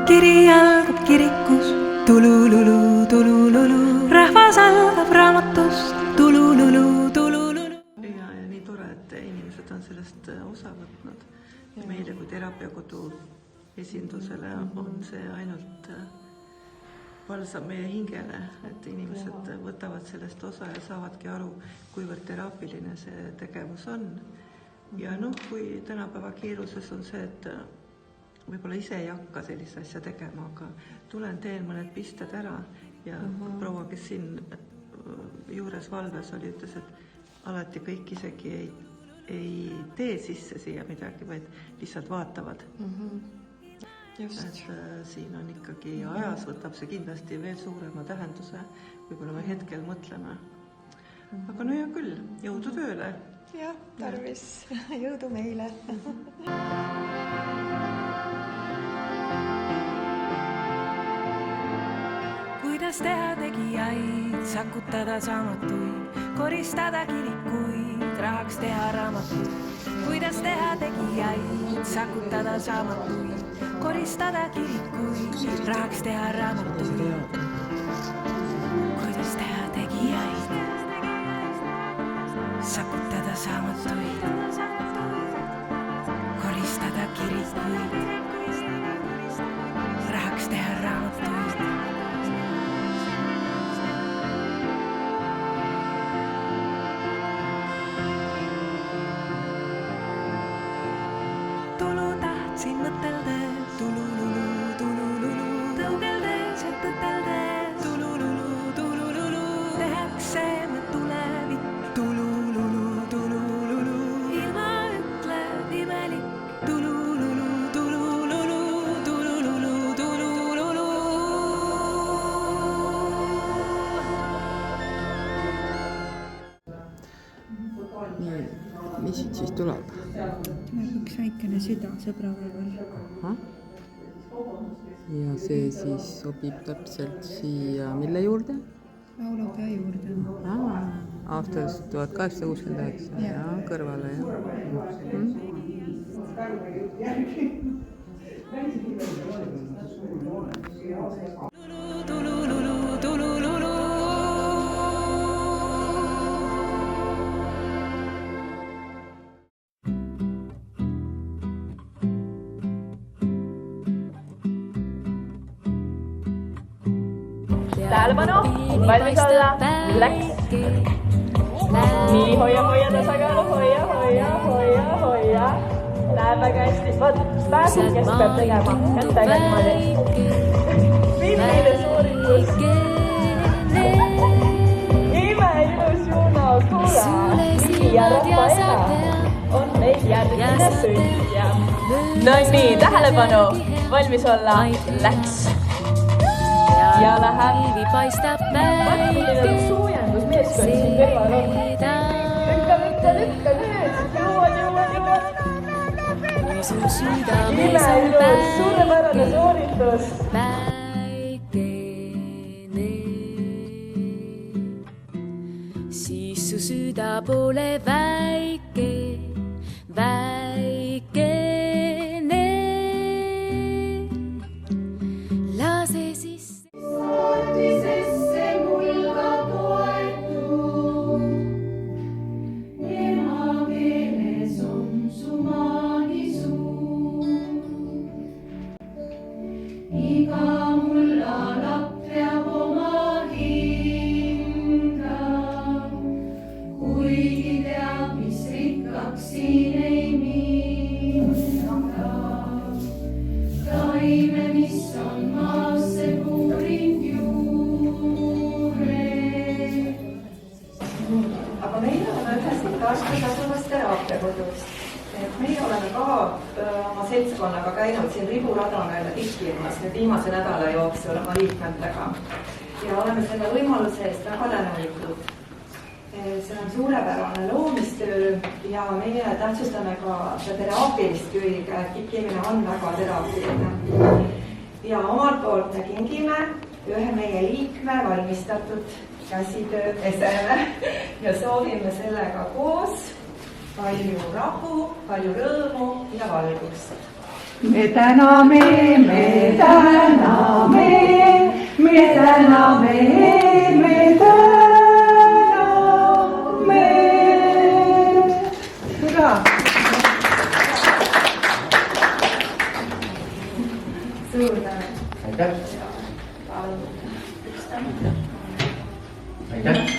Kiri algab kirikus, tulululu, tulululu. Rahvas algab raamatust, tulululu, tulululu. Ja nii tore, et inimesed on sellest osa võtnud. Meile kui teraapiakodu esindusele on see ainult valsam meie hingele, et inimesed võtavad sellest osa ja saavadki aru, kuivõrd teraapiline see tegevus on. Ja kui tänapäeva kiiruses on see, et võib-olla ise ei hakka sellist asja tegema, aga tulen teen mõned pisted ära ja proua, kes siin juures valves oli, ütles, et alati kõik isegi ei tee sisse siia midagi, vaid lihtsalt vaatavad. Et siin on ikkagi ajas, võtab see kindlasti veel suurema tähenduse, võib-olla me hetkel mõtleme. Aga hea küll, jõudu tööle! Jah, tarvis. Jõudu meile! Kuidas teha tegijaid, sakutada saamatuid, koristada kirikuid, rahaks teha raamatuid. Kuidas teha tegijaid, sakutada saamatuid, koristada kirikuid, rahaks teha raamatuid. Kuidas teha tegijaid, sakutada saamatuid, koristada kirikuid, rahaks teha raamatuid. Tahtsin mõteldes, tulululu, tulululu, tõugeldes ja tõteldes, tulululu, tulululu, tehakse me tulevik, tulululu, tulululu, ilma ütleb imelik, tulululu, tulululu, tulululu, tulululu. Nii, mis siit siis tuleb? Üks väikene süda sõbrapäeval. Ja see siis sobib täpselt siia mille juurde? Laulupea juurde. Aastast 1869 ja kõrvale. Tähelepanu, valmis olla, läks. Nii, hoia tasakaalu, hoia. Läheb väga hästi. Vaat, pääsu, kes peab tegema, kättega niimoodi. Filmile suuritus. Ime ilus Juno, kuula. Nii, ja Rafaela on meil järgmine sündja. No nii, tähelepanu, valmis olla, läks. Ja läheb. Milline soojendus meeskond siin kõrval on. Lükka nüüd. Jõuad. Ime ilus, suurepärane sooritus. Siis su süda pole väike. Lase siis aga meie oleme ühest aastas asumas teraapiakodus. Meie oleme ka oma seltskonnaga käinud siin Riburadamel tikkimas nüüd viimase nädala jooksul oma liikmetega. Ja oleme selle võimaluse eest väga tänulikud. See on suurepärane loomistöö ja meie tähtsustame ka teraapilist külge. Tikkimine on väga teraapiline. Ja omalt poolt me kingime ühe meie liikme valmistatud käsitöö eseme ja soovime sellega koos palju rahu, palju rõõmu ja valgust. me täname, me täname, me täname, me täname. hüva. suur tänu. aitäh. aitäh.